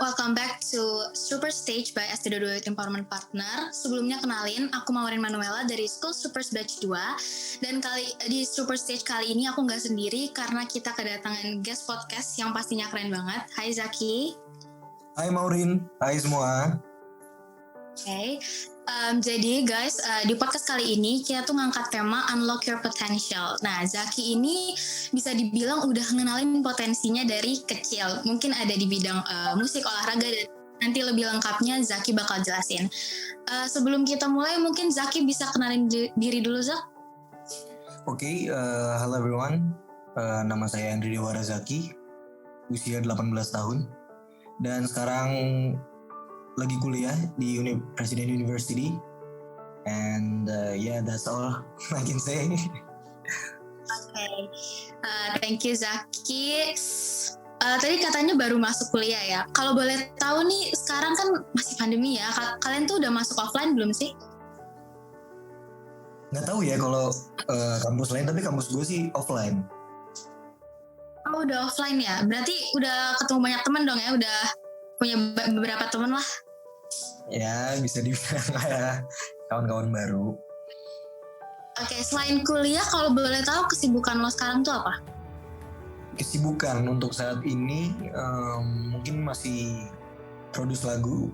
welcome back to Super Stage by Studio Youth Empowerment Partner. Sebelumnya kenalin, aku Maureen Manuela dari School Supers Batch 2. Dan di Super Stage kali ini aku nggak sendiri karena kita kedatangan guest podcast yang pastinya keren banget. Hai Zaki. Hai Maureen, hai semua. Oke, jadi guys, di podcast kali ini kita tuh ngangkat tema Unlock Your Potential. Nah, Zaki ini bisa dibilang udah ngenalin potensinya dari kecil. Mungkin ada di bidang musik, olahraga, dan nanti lebih lengkapnya Zaki bakal jelasin. Sebelum kita mulai, mungkin Zaki bisa kenalin diri dulu, Zak. Oke, hello everyone. Nama saya Andri Dewara Zaki, usia 18 tahun. Dan sekarang lagi kuliah di Presiden University, and yeah, that's all I can say. Okay. Thank you Zaki. Tadi katanya baru masuk kuliah ya. Kalau boleh tahu nih, sekarang kan masih pandemi ya. Kalian tuh udah masuk offline belum sih? Nggak tahu ya kalau kampus lain, tapi kampus gue sih offline. Oh, udah offline ya. Berarti udah ketemu banyak teman dong ya. Udah punya beberapa teman lah. Ya, bisa dibilang kayak kawan-kawan baru. Oke, selain kuliah, kalau boleh tahu kesibukan lo sekarang tuh apa? Kesibukan untuk saat ini mungkin masih produce lagu,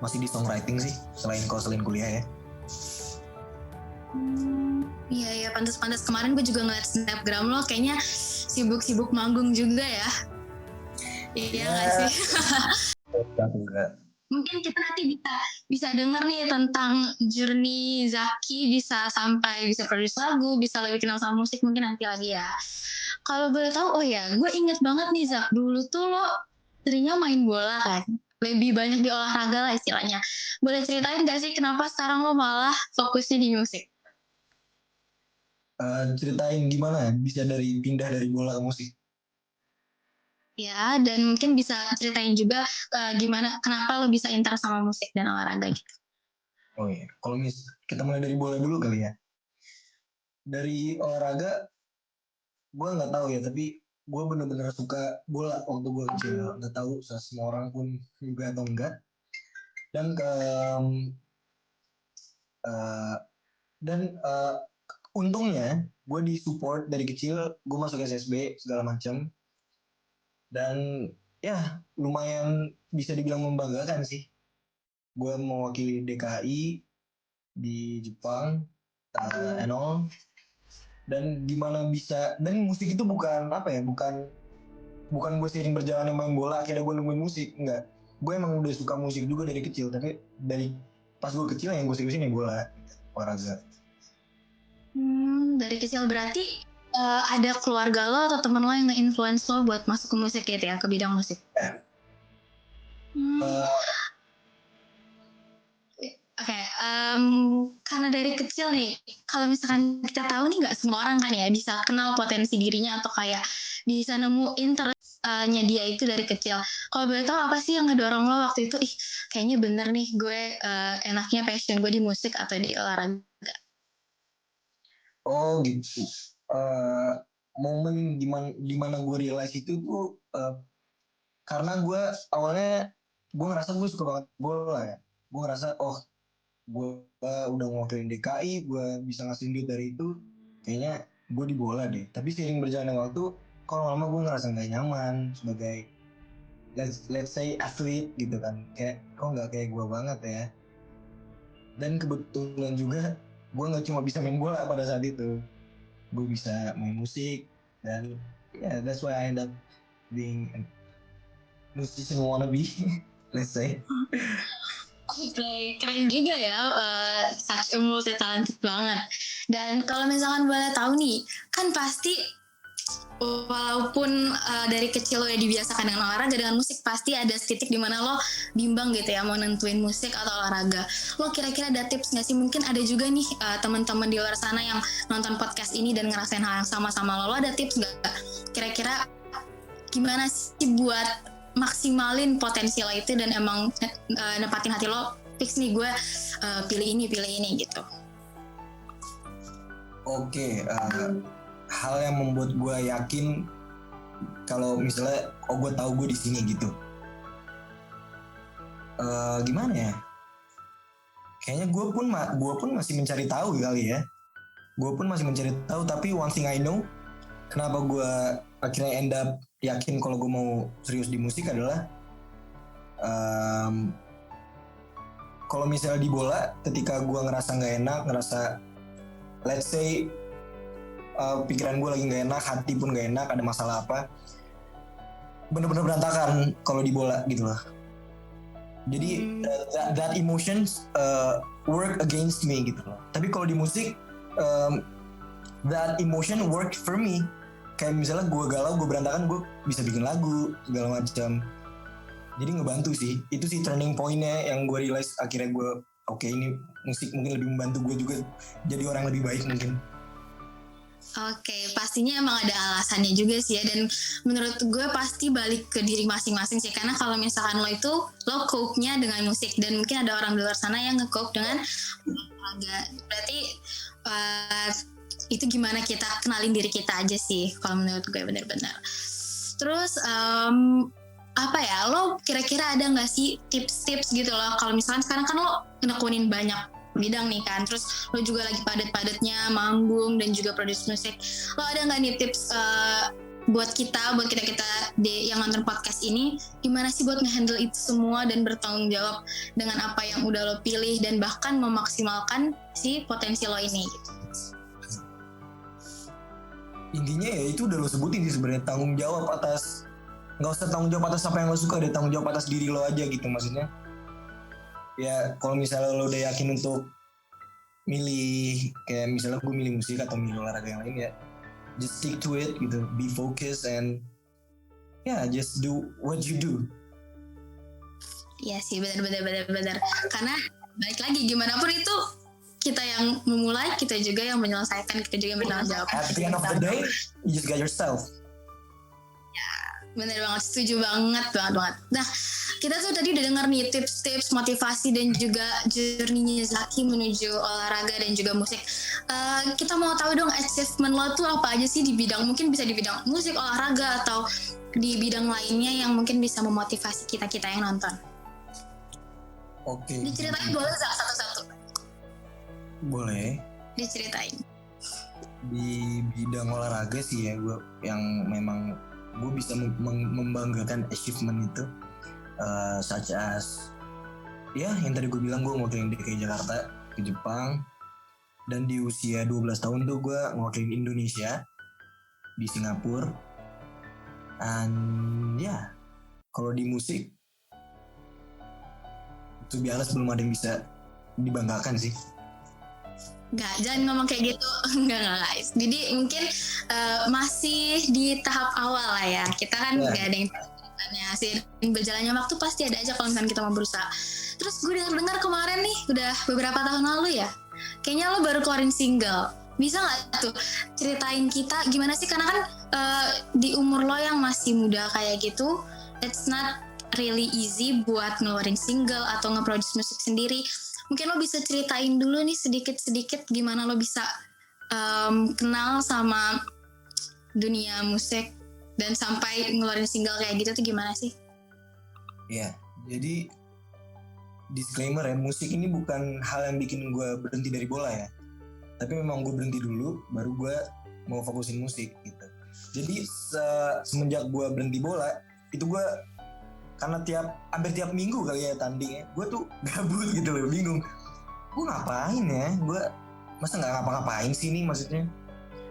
masih di songwriting sih, selain kuliah ya. Iya ya, pantas-pantas kemarin gue juga ngeliat snapgram lo, kayaknya sibuk-sibuk manggung juga ya. Iya nggak sih? Enggak. Mungkin kita nanti bisa denger nih tentang journey Zaki bisa sampai bisa produce lagu, bisa lebih kenal sama musik mungkin nanti lagi ya. Kalau boleh tahu, oh ya, gue inget banget nih Zak, dulu tuh lo seringnya main bola kan, lebih banyak di olahraga lah istilahnya. Boleh ceritain gak sih kenapa sekarang lo malah fokusnya di musik? Ceritain gimana bisa pindah dari bola ke musik? Ya, dan mungkin bisa ceritain juga gimana, kenapa lo bisa interest sama musik dan olahraga gitu. Oh iya, kalau kita mulai dari bola dulu kali ya. Dari olahraga, gue nggak tahu ya, tapi gue bener-bener suka bola waktu gue kecil. Nggak tahu semua orang pun juga atau enggak. Dan untungnya gue disupport dari kecil. Gue masuk SSB segala macam. Dan ya lumayan bisa dibilang membanggakan sih. Gue mewakili DKI di Jepang, and all. Dan gimana bisa, dan musik itu bukan gue sering berjalan main bola akhirnya gue nemuin musik, enggak. Gue emang udah suka musik juga dari kecil, tapi dari pas gue kecil yang gue seriusin ya bola, olahraga. Dari kecil berarti ada keluarga lo atau temen lo yang nge-influence lo buat masuk ke musik gitu ya, ke bidang musik? Oke, karena dari kecil nih, kalau misalkan kita tahu nih nggak semua orang kan ya bisa kenal potensi dirinya atau kayak bisa nemu interest-nya dia itu dari kecil. Kalau boleh tahu apa sih yang ngedorong lo waktu itu, kayaknya bener nih gue enaknya passion gue di musik atau di olahraga? Oh gitu. Momen dimana gue realize itu tuh karena gue awalnya gue ngerasa gue suka banget bola ya. Gue ngerasa gue udah ngewakilin DKI, gue bisa ngasih duit dari itu, kayaknya gue di bola deh. Tapi seiring berjalannya waktu, kalau lama gue ngerasa nggak nyaman sebagai let's say athlete gitu kan, kayak kok nggak kayak gue banget ya. Dan kebetulan juga gue nggak cuma bisa main bola pada saat itu, gue bisa main musik, dan that's why I end up being a musician wannabe. Let's say. Oke, keren juga ya, such a multi talented banget. Dan kalau misalkan boleh tahu nih, kan pasti walaupun dari kecil lo ya dibiasakan dengan olahraga, dengan musik, pasti ada titik di mana lo bimbang gitu ya mau nentuin musik atau olahraga. Lo kira-kira ada tips nggak sih? Mungkin ada juga nih teman-teman di luar sana yang nonton podcast ini dan ngerasain hal yang sama-sama lo. Lo ada tips nggak? Kira-kira gimana sih buat maksimalin potensi lo itu dan emang nepatin hati lo, fix nih gue pilih ini gitu. Oke, hal yang membuat gue yakin kalau misalnya gue tahu gue di sini gitu, gimana ya? Kayaknya gue pun masih mencari tahu kali ya. Gue pun masih mencari tahu, tapi one thing I know, kenapa gue akhirnya end up yakin kalau gue mau serius di musik adalah kalau misalnya di bola, ketika gue ngerasa nggak enak, let's say pikiran gue lagi nggak enak, hati pun nggak enak, ada masalah apa, bener-bener berantakan kalau di bola gitu loh. Jadi that emotions work against me gitu loh. Tapi kalau di musik that emotion work for me. Kayak misalnya gue galau, gue berantakan, gue bisa bikin lagu segala macam. Jadi ngebantu sih. Itu sih turning point-nya yang gue realize akhirnya gue oke, ini musik mungkin lebih membantu gue juga jadi orang lebih baik mungkin. Oke, pastinya emang ada alasannya juga sih ya, dan menurut gue pasti balik ke diri masing-masing sih, karena kalau misalkan lo cope-nya dengan musik, dan mungkin ada orang di luar sana yang nge-cope dengan olahraga. Berarti itu gimana kita kenalin diri kita aja sih, kalau menurut gue benar-benar. Terus apa ya, lo kira-kira ada nggak sih tips-tips gitu loh, kalau misalkan sekarang kan lo nekunin banyak bidang nih kan, terus lo juga lagi padat-padatnya manggung dan juga produce musik, lo ada nggak nih tips buat kita yang nonton podcast ini, gimana sih buat ngehandle itu semua dan bertanggung jawab dengan apa yang udah lo pilih dan bahkan memaksimalkan si potensi lo ini gitu. Intinya ya itu udah lo sebutin sih sebenarnya, tanggung jawab atas, nggak usah tanggung jawab atas apa yang lo suka, deh tanggung jawab atas diri lo aja gitu. Maksudnya ya kalau misalnya lo udah yakin untuk milih, kayak misalnya gue milih musik atau milih olahraga yang lain, ya just stick to it gitu, be focused and just do what you do. Iya sih, benar. Karena balik lagi gimana pun itu kita yang memulai, kita juga yang menyelesaikan, kita juga yang bertanggung jawab. At the end of the day, you just got yourself. Bener banget, setuju banget. Nah, kita tuh tadi udah dengar nih tips-tips motivasi dan juga journey-nya Zaki menuju olahraga dan juga musik. Kita mau tahu dong achievement lo tuh apa aja sih di bidang, mungkin bisa di bidang musik, olahraga, atau di bidang lainnya yang mungkin bisa memotivasi kita yang nonton. Oke. Diceritain boleh satu-satu? Boleh. Diceritain. Di bidang olahraga sih ya, gue yang memang gue bisa membanggakan achievement itu, such as ya yang tadi gue bilang, gue ngewakilin DKI Jakarta ke Jepang, dan di usia 12 tahun tuh gue ngewakilin Indonesia di Singapura. And ya kalau di musik to be honest belum ada yang bisa dibanggakan sih. Enggak, jangan ngomong kayak gitu. Enggak guys. Jadi mungkin masih di tahap awal lah ya. Kita kan nggak ada yang tanya sih. Berjalannya waktu pasti ada aja kalau misalnya kita mau berusaha. Terus gue dengar kemarin nih, udah beberapa tahun lalu ya, kayaknya lo baru keluarin single. Bisa nggak tuh ceritain kita gimana sih? Karena kan di umur lo yang masih muda kayak gitu, it's not really easy buat ngeluarin single atau nge-produce musik sendiri. Mungkin lo bisa ceritain dulu nih sedikit-sedikit gimana lo bisa kenal sama dunia musik dan sampai ngeluarin single kayak gitu tuh gimana sih? Iya, jadi disclaimer ya, musik ini bukan hal yang bikin gue berhenti dari bola ya. Tapi memang gue berhenti dulu, baru gue mau fokusin musik gitu. Jadi semenjak gue berhenti bola, itu gue karena hampir tiap minggu kali ya tanding ya, gue tuh gabut gitu loh, bingung gue ngapain ya, gue masa nggak ngapa-ngapain sih nih maksudnya.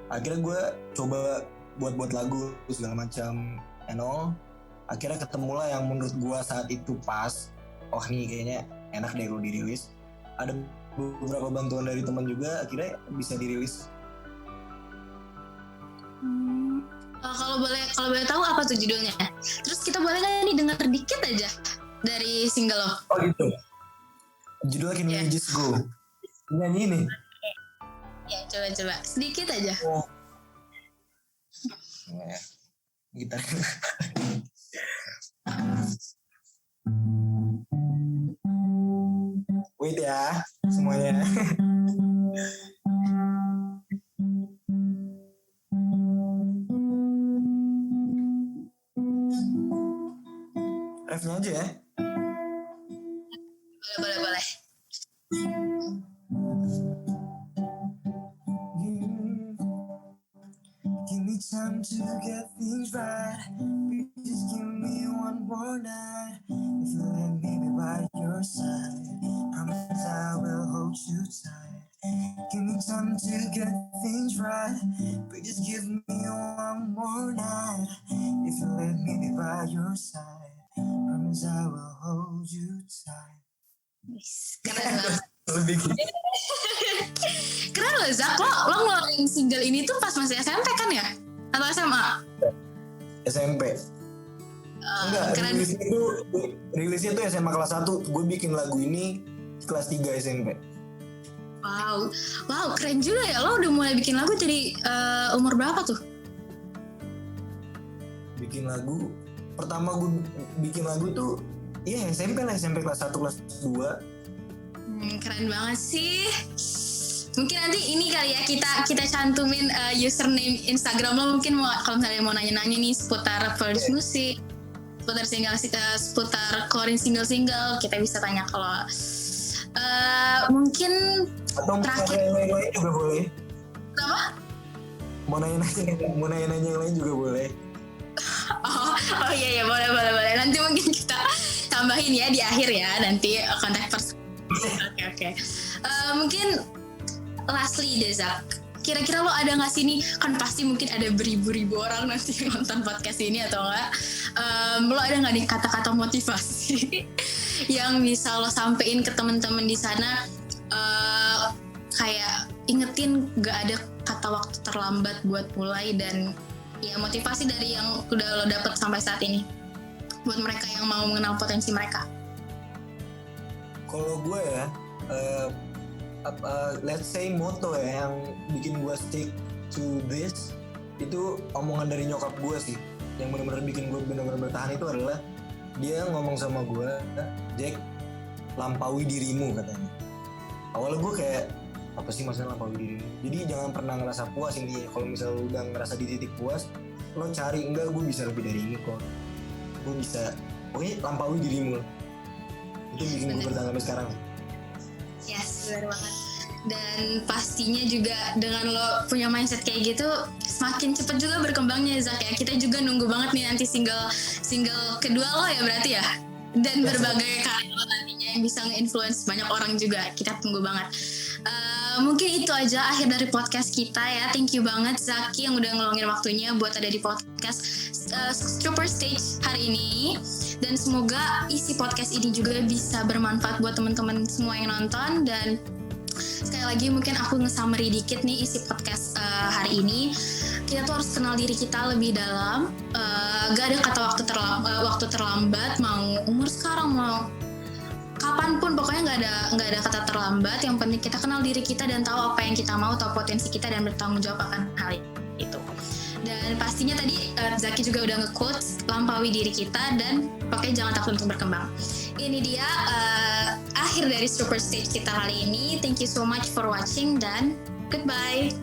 Akhirnya gue coba buat lagu segala macam and all. Akhirnya ketemulah yang menurut gue saat itu pas, oh nih kayaknya enak deh kalau dirilis. Ada beberapa bantuan dari teman juga, akhirnya bisa dirilis. Kalau boleh tahu apa tuh judulnya? Terus kita boleh nggak nih dengar dikit aja dari single lo? Oh gitu. Judulnya Can We Just Go. Nyanyi ini. Ya coba sedikit aja. Oh. Ya, gitar. Wait ya semuanya. Refnya aja ya. time to get things right. Please just give me one more night. If you let me be by your side, promise I will hold you tight. Give me time to get things right. Please just give me one more night. If you let me be by your side, promise I will hold you tight. Wis, keren banget. Lebih gitu. Keren loh Zak, lo ngeluarin single ini tuh pas masih SMP kan ya? Atau SMA? SMP. Enggak, Keren. rilisnya tuh SMA kelas 1. Gue bikin lagu ini kelas 3 SMP. Wow, keren juga ya. Lo udah mulai bikin lagu dari umur berapa tuh? Bikin lagu, pertama gue bikin lagu tuh ya SMP lah, SMP kelas 1, kelas 2. Keren banget sih. Mungkin nanti ini kali ya kita cantumin username Instagram lo, mungkin kalau misalnya mau nanya-nanya nih seputar produce musik, seputar seputar keluarin single-single, kita bisa tanya kalau mungkin atau terakhir mau nanya juga boleh. apa? Mau nanya-nanya yang lain juga boleh. Oh iya boleh. Nanti mungkin kita tambahin ya di akhir ya, nanti kontak person. Oke. Mungkin lastly deh Zak, kira-kira lo ada nggak sih nih, kan pasti mungkin ada beribu-ribu orang nanti nonton podcast ini atau enggak, lo ada nggak nih kata-kata motivasi yang bisa lo sampein ke teman-teman di sana, kayak ingetin nggak ada kata waktu terlambat buat mulai, dan ya motivasi dari yang udah lo dapet sampai saat ini buat mereka yang mau mengenal potensi mereka. Kalau gue ya, let's say moto ya yang bikin gue stick to this, itu omongan dari nyokap gue sih, yang benar-benar bikin gue benar-benar bertahan. Itu adalah dia ngomong sama gue, Jack, lampaui dirimu, katanya. Awalnya gue kayak, apa sih maksudnya lampaui dirimu? Jadi jangan pernah ngerasa puas intinya. Kalau misalnya lu udah ngerasa di titik puas, lo cari, enggak, gue bisa lebih dari ini kok, gue bisa, pokoknya lampaui dirimu. Itu bikin gue bertahan sampai sekarang. Yes, benar banget. Dan pastinya juga dengan lo punya mindset kayak gitu, semakin cepet juga berkembangnya Zak ya. Kita juga nunggu banget nih nanti single kedua lo ya berarti ya. Dan berbagai karya lo nantinya yang bisa nge-influence banyak orang juga. Kita tunggu banget. Mungkin itu aja akhir dari podcast kita ya. Thank you banget Zaki yang udah ngeluangin waktunya buat ada di podcast Super Stage hari ini. Dan semoga isi podcast ini juga bisa bermanfaat buat teman-teman semua yang nonton. Dan sekali lagi mungkin aku nge-summary dikit nih isi podcast hari ini. Kita tuh harus kenal diri kita lebih dalam. Gak ada kata waktu terlambat, mau umur sekarang, mau kapanpun, pokoknya nggak ada kata terlambat. Yang penting kita kenal diri kita dan tahu apa yang kita mau, tahu potensi kita, dan bertanggung jawab akan hal itu. Dan pastinya tadi Zaki juga udah nge-quote, lampaui diri kita dan pokoknya jangan takut untuk berkembang. Ini dia akhir dari Super Stage kita kali ini. Thank you so much for watching dan goodbye.